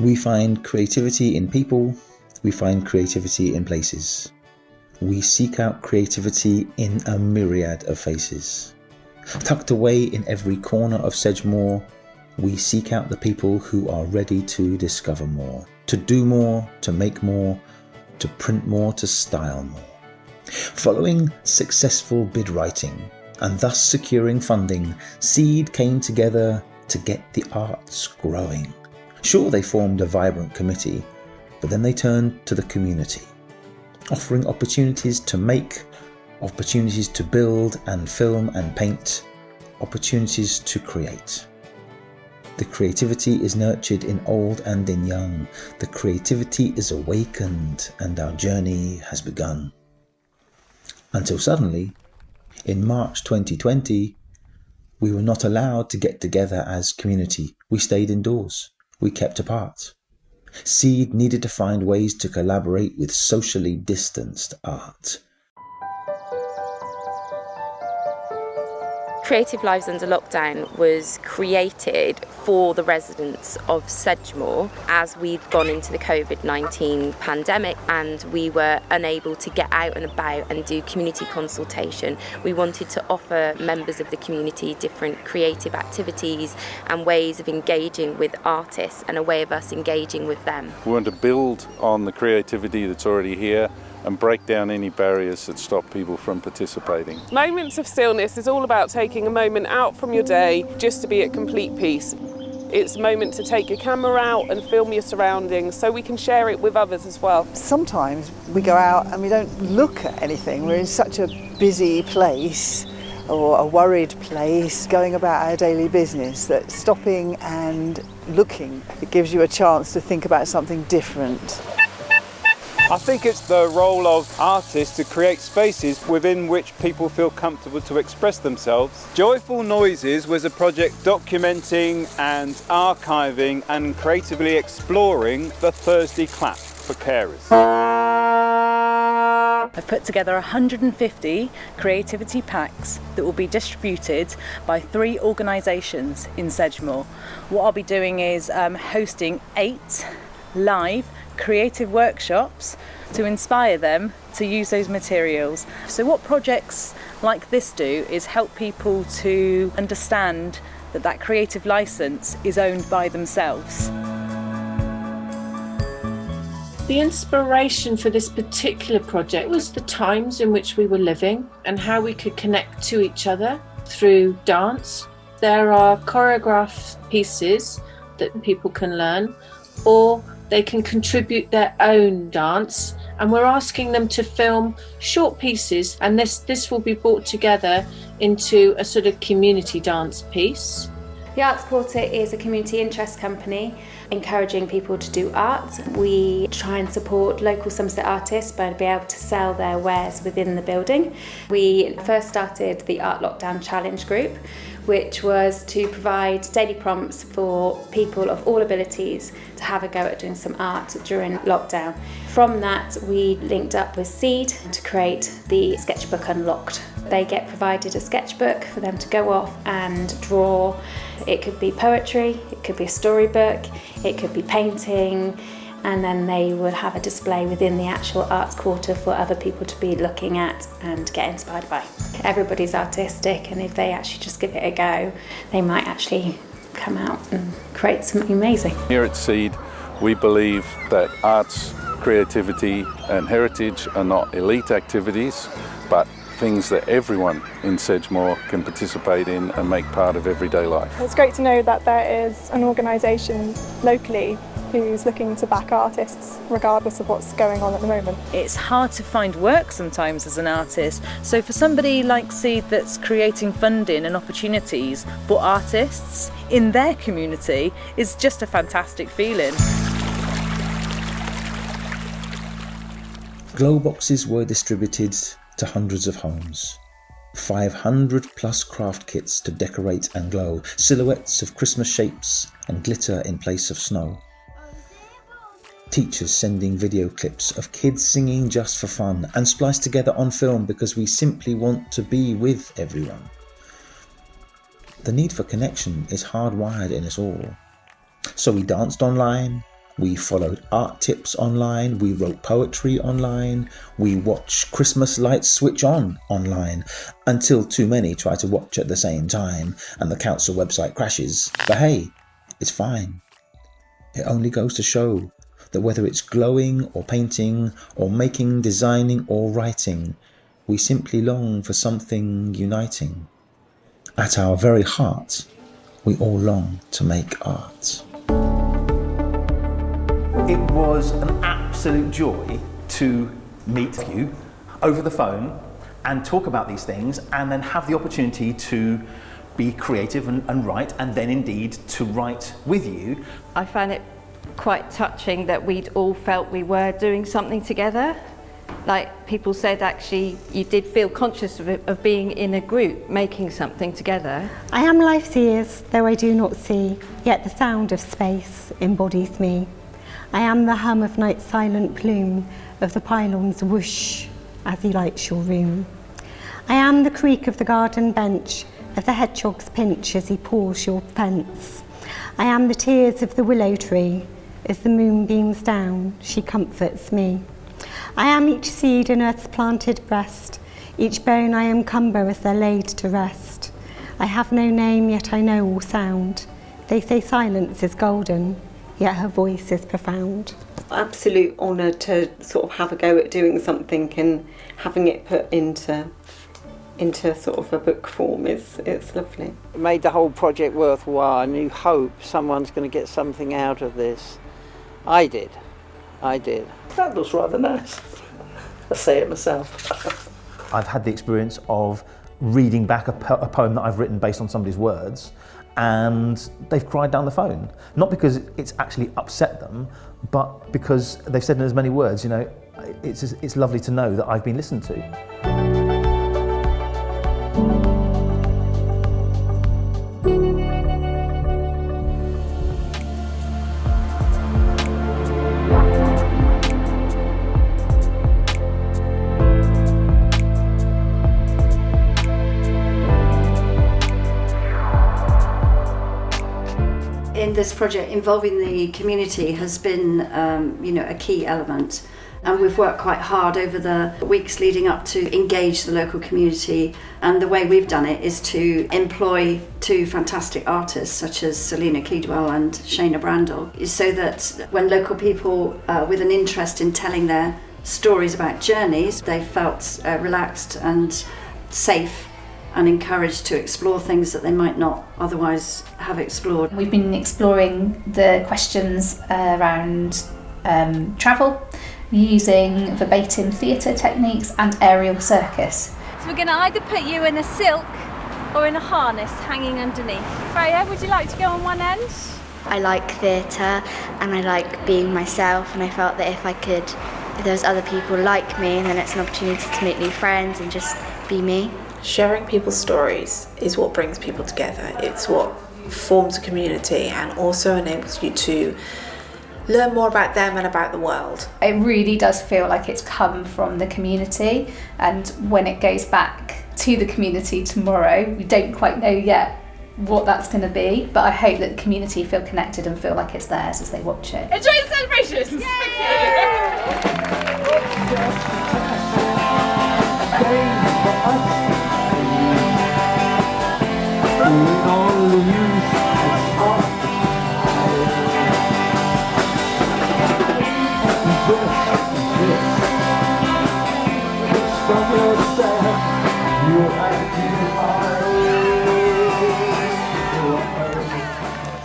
We find creativity in people, we find creativity in places. We seek out creativity in a myriad of faces. Tucked away in every corner of Sedgemoor, we seek out the people who are ready to discover more, to do more, to make more, to print more, to style more. Following successful bid writing and thus securing funding, Seed came together to get the arts growing. Sure, they formed a vibrant committee, but then they turned to the community, offering opportunities to make, opportunities to build and film and paint, opportunities to create. The creativity is nurtured in old and in young. The creativity is awakened and our journey has begun. Until suddenly, in March 2020, we were not allowed to get together as community. We stayed indoors. We kept apart. Seed needed to find ways to collaborate with socially distanced art. Creative Lives Under Lockdown was created for the residents of Sedgemoor as we'd gone into the COVID-19 pandemic and we were unable to get out and about and do community consultation. We wanted to offer members of the community different creative activities and ways of engaging with artists and a way of us engaging with them. We want to build on the creativity that's already here and break down any barriers that stop people from participating. Moments of Stillness is all about taking a moment out from your day just to be at complete peace. It's a moment to take your camera out and film your surroundings so we can share it with others as well. Sometimes we go out and we don't look at anything. We're in such a busy place or a worried place going about our daily business that stopping and looking, it gives you a chance to think about something different. I think it's the role of artists to create spaces within which people feel comfortable to express themselves. Joyful Noises was a project documenting and archiving and creatively exploring the Thursday clap for carers. I've put together 150 creativity packs that will be distributed by 3 organisations in Sedgemoor. What I'll be doing is hosting 8 live creative workshops to inspire them to use those materials. So what projects like this do is help people to understand that that creative licence is owned by themselves. The inspiration for this particular project was the times in which we were living and how we could connect to each other through dance. There are choreographed pieces that people can learn, or they can contribute their own dance, and we're asking them to film short pieces, and this will be brought together into a sort of community dance piece. The Arts Quarter is a community interest company encouraging people to do art. We try and support local Somerset artists by being able to sell their wares within the building. We first started the Art Lockdown Challenge group, which was to provide daily prompts for people of all abilities to have a go at doing some art during lockdown. From that, we linked up with Seed to create the Sketchbook Unlocked. They get provided a sketchbook for them to go off and draw. It could be poetry, it could be a storybook, it could be painting, and then they would have a display within the actual Arts Quarter for other people to be looking at and get inspired by. Everybody's artistic, and if they actually just give it a go, they might actually come out and create something amazing. Here at Seed, we believe that arts, creativity and heritage are not elite activities, but things that everyone in Sedgemoor can participate in and make part of everyday life. It's great to know that there is an organisation locally who's looking to back artists regardless of what's going on at the moment. It's hard to find work sometimes as an artist, so for somebody like Seed that's creating funding and opportunities for artists in their community is just a fantastic feeling. Glow boxes were distributed to hundreds of homes. 500 plus craft kits to decorate and glow, silhouettes of Christmas shapes and glitter in place of snow. Teachers sending video clips of kids singing just for fun and spliced together on film because we simply want to be with everyone. The need for connection is hardwired in us all. So we danced online, We followed art tips online, we wrote poetry online, we watched Christmas lights switch on online, until too many try to watch at the same time and the council website crashes. But hey, it's fine. It only goes to show that whether it's glowing or painting or making, designing or writing, we simply long for something uniting. At our very heart, we all long to make art. It was an absolute joy to meet you over the phone and talk about these things, and then have the opportunity to be creative and write, and then indeed to write with you. I found it quite touching that we'd all felt we were doing something together. Like people said, actually, you did feel conscious of being in a group, making something together. I am life's ears, though I do not see, yet the sound of space embodies me. I am the hum of night's silent plume, of the pylon's whoosh as he lights your room. I am the creak of the garden bench, of the hedgehog's pinch as he paws your fence. I am the tears of the willow tree, as the moon beams down, she comforts me. I am each seed in earth's planted breast, each bone I am cumber as they're laid to rest. I have no name, yet I know all sound. They say silence is golden, yet her voice is profound. Absolute honour to sort of have a go at doing something and having it put into sort of a book form it's lovely. It made the whole project worthwhile, and you hope someone's going to get something out of this. I did. That looks rather nice. I say it myself. I've had the experience of reading back a poem that I've written based on somebody's words, and they've cried down the phone. Not because it's actually upset them, but because they've said in as many words, you know, it's lovely to know that I've been listened to. This project involving the community has been, a key element, and we've worked quite hard over the weeks leading up to engage the local community. And the way we've done it is to employ two fantastic artists such as Selina Keedwell and Shayna Brandle, so that when local people with an interest in telling their stories about journeys, they felt relaxed and safe and encouraged to explore things that they might not otherwise have explored. We've been exploring the questions around travel, using verbatim theatre techniques and aerial circus. So we're going to either put you in a silk or in a harness hanging underneath. Freya, would you like to go on one end? I like theatre and I like being myself, and I felt that if there's other people like me, then it's an opportunity to make new friends and just be me. Sharing people's stories is what brings people together. It's what forms a community and also enables you to learn more about them and about the world. It really does feel like it's come from the community, and when it goes back to the community tomorrow, we don't quite know yet what that's going to be, but I hope that the community feel connected and feel like it's theirs as they watch it. Enjoy the celebrations!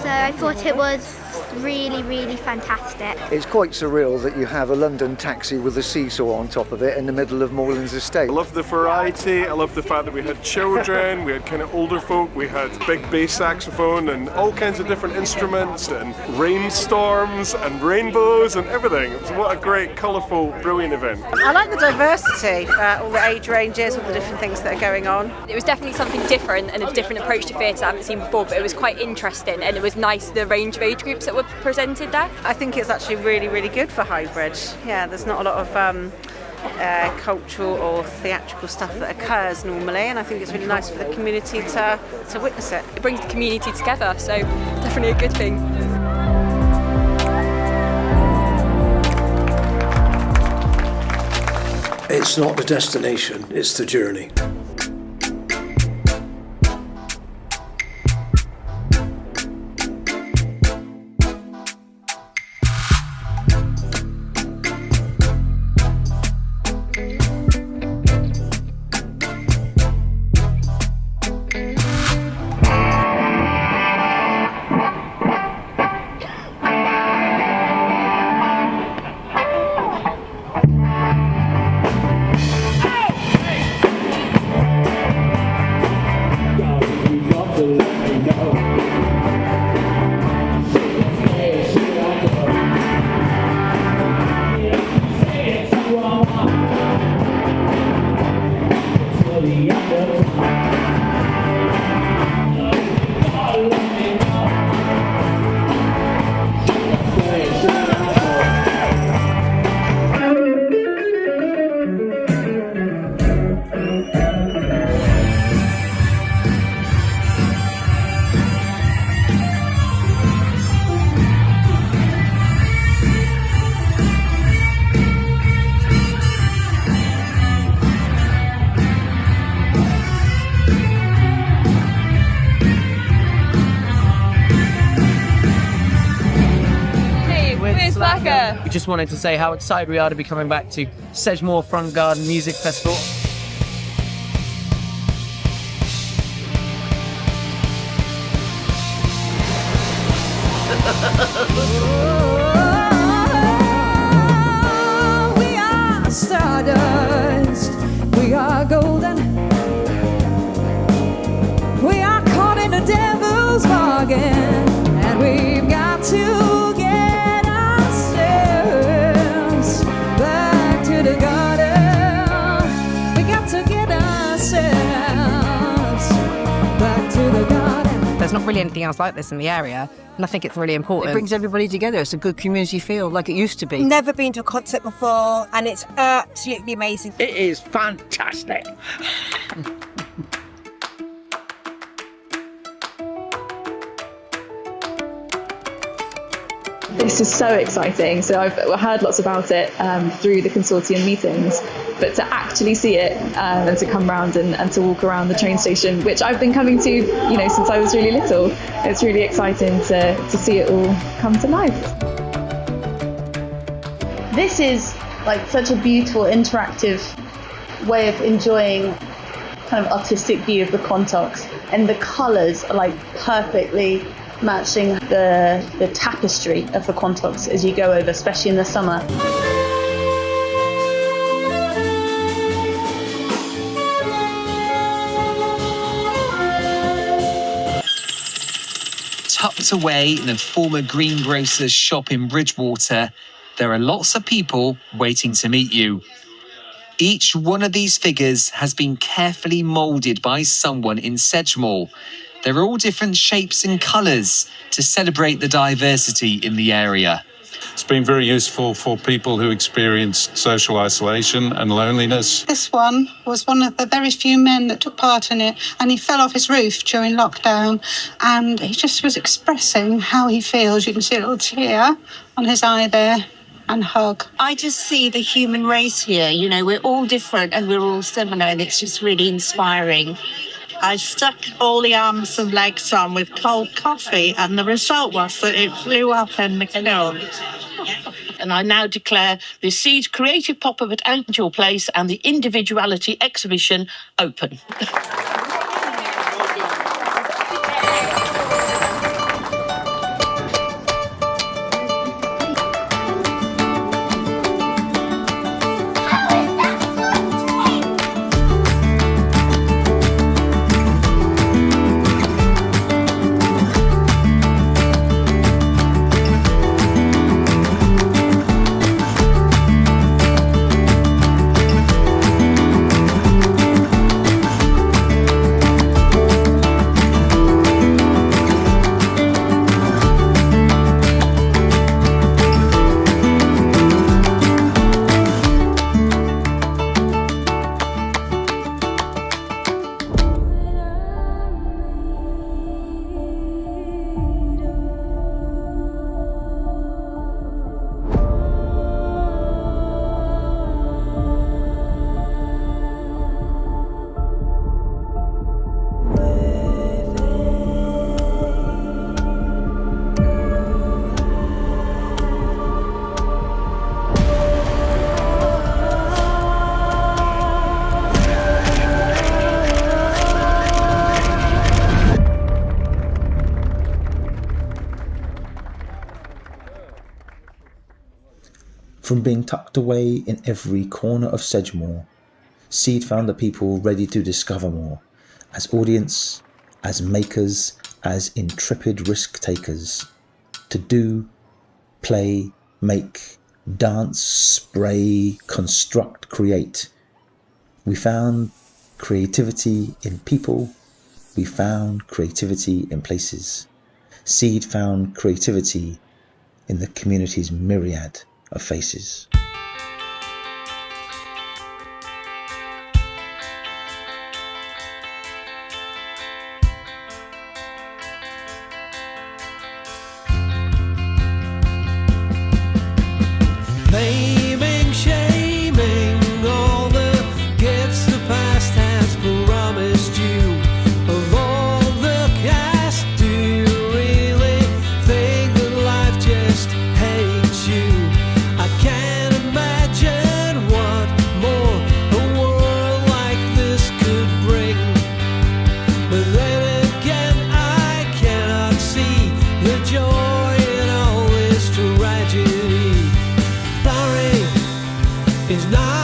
So I thought it was really fantastic. It's quite surreal that you have a London taxi with a seesaw on top of it in the middle of Moreland's estate. I love the variety, I love the fact that we had children, we had kind of older folk, we had big bass saxophone and all kinds of different instruments and rainstorms and rainbows and everything. It was what a great, colourful, brilliant event. I like the diversity, all the age ranges, all the different things that are going on. It was definitely something different and a different approach to theatre I haven't seen before, but it was quite interesting and it was nice, the range of age groups that were presented there. I think it's actually really good for hybrid. Yeah, there's not a lot of cultural or theatrical stuff that occurs normally, and I think it's really nice for the community to witness it. It brings the community together, so definitely a good thing. It's not the destination, it's the journey. We just wanted to say how excited we are to be coming back to Sedgemoor Front Garden Music Festival. We are stardust, we are golden, we are caught in the devil's bargain, and we've got to get ourselves back to the garden. We got to get ourselves back to the garden. There's not really anything else like this in the area, and I think it's really important. It brings everybody together. It's a good community feel, like it used to be. Never been to a concert before, and it's absolutely amazing. It is fantastic. This is so exciting. So I've heard lots about it through the consortium meetings, but to actually see it and to come round and to walk around the train station, which I've been coming to, since I was really little, it's really exciting to see it all come to life. This is like such a beautiful, interactive way of enjoying kind of artistic view of the Quantocks, and the colours are like perfectly matching the tapestry of the Quantocks as you go over, especially in the summer. Tucked away in a former greengrocer's shop in Bridgewater, there are lots of people waiting to meet you. Each one of these figures has been carefully moulded by someone in Sedgemoor. They're all different shapes and colours to celebrate the diversity in the area. It's been very useful for people who experience social isolation and loneliness. This one was one of the very few men that took part in it, and he fell off his roof during lockdown, and he just was expressing how he feels. You can see a little tear on his eye there. And hug. I just see the human race here. We're all different and we're all similar, and it's just really inspiring. I stuck all the arms and legs on with cold coffee, and the result was that it flew up in the kiln. And I now declare the Seeds Creative Pop-Up at Angel Place and the Individuality Exhibition open. From being tucked away in every corner of Sedgemoor, Seed found the people ready to discover more, as audience, as makers, as intrepid risk takers, to do, play, make, dance, spray, construct, create. We found creativity in people, we found creativity in places. Seed found creativity in the community's myriad of faces. Naming, shaming all the gifts the past has promised you. Of all the cast, do you really think that life just hates you? I can't imagine what more a world like this could bring. But then again, I cannot see the joy in all this tragedy. Sorry is not